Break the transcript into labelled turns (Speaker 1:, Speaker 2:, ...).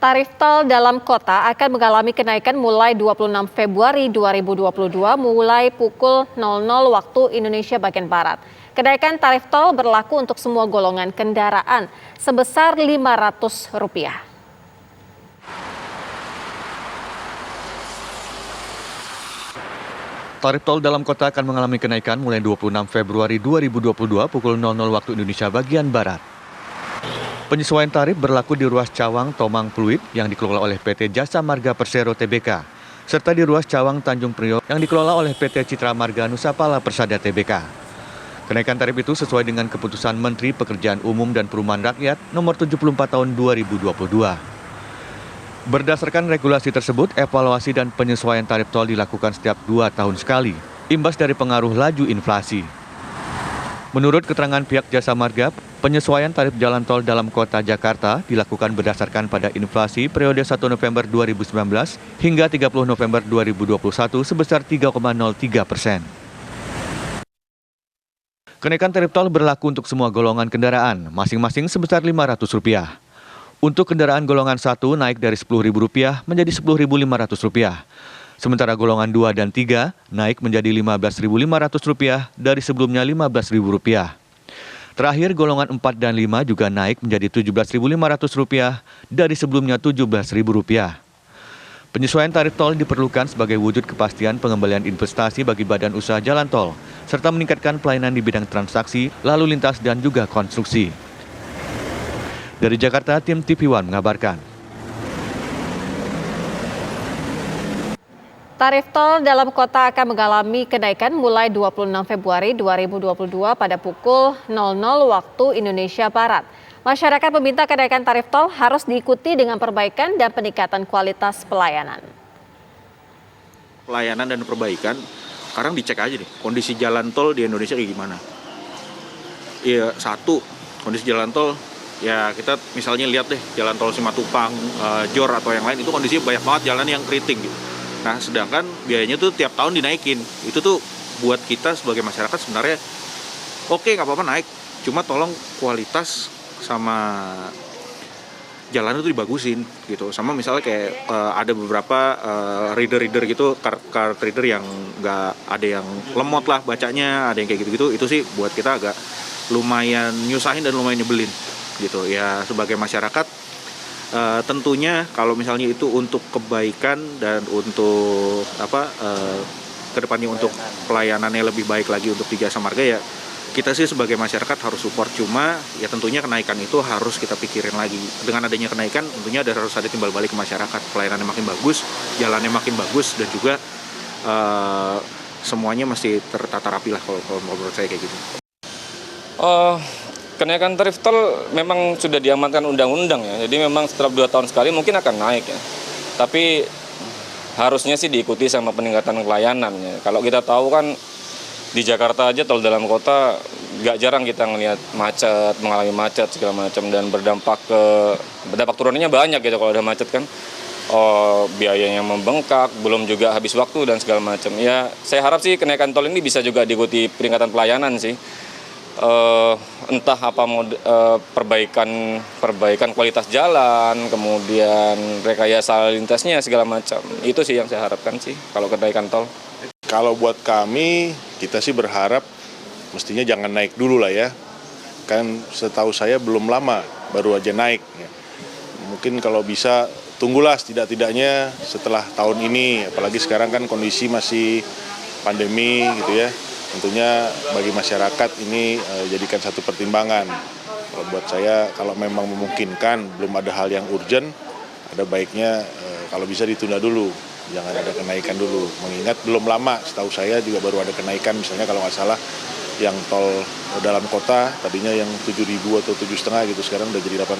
Speaker 1: Tarif tol dalam kota akan mengalami kenaikan mulai 26 Februari 2022 mulai pukul 00 waktu Indonesia bagian Barat. Kenaikan tarif tol berlaku untuk semua golongan kendaraan sebesar Rp500.
Speaker 2: Tarif tol dalam kota akan mengalami kenaikan mulai 26 Februari 2022 pukul 00 waktu Indonesia bagian Barat. Penyesuaian tarif berlaku di ruas Cawang Tomang Pluit yang dikelola oleh PT Jasa Marga Persero Tbk, serta di ruas Cawang Tanjung Priok yang dikelola oleh PT Citra Marga Nusapala Persada Tbk. Kenaikan tarif itu sesuai dengan keputusan Menteri Pekerjaan Umum dan Perumahan Rakyat nomor 74 tahun 2022. Berdasarkan regulasi tersebut, evaluasi dan penyesuaian tarif tol dilakukan setiap 2 tahun sekali, imbas dari pengaruh laju inflasi. Menurut keterangan pihak Jasa Marga, penyesuaian tarif jalan tol dalam kota Jakarta dilakukan berdasarkan pada inflasi periode 1 November 2019 hingga 30 November 2021 sebesar 3,03%. Kenaikan tarif tol berlaku untuk semua golongan kendaraan, masing-masing sebesar Rp500. Untuk kendaraan golongan 1 naik dari Rp10.000 menjadi Rp10.500. Sementara golongan 2 dan 3 naik menjadi Rp15.500 dari sebelumnya Rp15.000. Terakhir, golongan 4 dan 5 juga naik menjadi Rp17.500 dari sebelumnya Rp17.000. Penyesuaian tarif tol diperlukan sebagai wujud kepastian pengembalian investasi bagi badan usaha jalan tol, serta meningkatkan pelayanan di bidang transaksi, lalu lintas, dan juga konstruksi. Dari Jakarta, tim TV One mengabarkan.
Speaker 1: Tarif tol dalam kota akan mengalami kenaikan mulai 26 Februari 2022 pada pukul 00 waktu Indonesia Barat. Masyarakat meminta kenaikan tarif tol harus diikuti dengan perbaikan dan peningkatan kualitas pelayanan.
Speaker 3: Pelayanan dan perbaikan, sekarang dicek aja nih, kondisi jalan tol di Indonesia kayak gimana. Iya, satu, kondisi jalan tol, ya kita misalnya lihat deh, jalan tol Simatupang, Jor atau yang lain, itu kondisinya banyak banget jalan yang keriting gitu. Nah, sedangkan biayanya tuh tiap tahun dinaikin. Itu tuh buat kita sebagai masyarakat sebenarnya oke, nggak apa-apa naik. Cuma tolong kualitas sama jalan itu dibagusin gitu. Sama misalnya kayak ada beberapa reader gitu, card reader yang nggak ada yang lemot lah bacanya, ada yang kayak gitu-gitu. Itu sih buat kita agak lumayan nyusahin dan lumayan nyebelin gitu. Ya sebagai masyarakat tentunya kalau misalnya itu untuk kebaikan dan untuk kedepannya untuk pelayanannya lebih baik lagi untuk di Jasa Marga, ya kita sih sebagai masyarakat harus support. Cuma ya tentunya kenaikan itu harus kita pikirin lagi. Dengan adanya kenaikan tentunya harus ada timbal balik ke masyarakat, pelayanannya makin bagus, jalannya makin bagus, dan juga semuanya masih tertata rapi lah kalau menurut saya kayak gitu.
Speaker 4: Kenaikan tarif tol memang sudah diamankan undang-undang ya, jadi memang setiap 2 tahun sekali mungkin akan naik ya. Tapi harusnya sih diikuti sama peningkatan pelayanannya. Kalau kita tahu kan di Jakarta aja tol dalam kota nggak jarang kita ngelihat macet, mengalami macet segala macam, dan berdampak turunannya banyak gitu kalau udah macet kan. Biayanya membengkak, belum juga habis waktu dan segala macam. Ya saya harap sih kenaikan tol ini bisa juga diikuti peningkatan pelayanan sih. Entah apa perbaikan kualitas jalan, kemudian rekayasa lalu lintasnya segala macam. Itu sih yang saya harapkan sih kalau kenaikan tol.
Speaker 5: Kalau buat kami, kita sih berharap mestinya jangan naik dulu lah ya. Kan setahu saya belum lama baru aja naik. Mungkin kalau bisa tunggulah setidak-tidaknya setelah tahun ini, apalagi sekarang kan kondisi masih pandemi gitu ya. Tentunya bagi masyarakat ini jadikan satu pertimbangan. Kalau buat saya, kalau memang memungkinkan, belum ada hal yang urgent, ada baiknya kalau bisa ditunda dulu, jangan ada kenaikan dulu. Mengingat belum lama, setahu saya juga baru ada kenaikan, misalnya kalau nggak salah yang tol dalam kota tadinya yang 7.000 atau 7,5 gitu, sekarang udah jadi 8.000.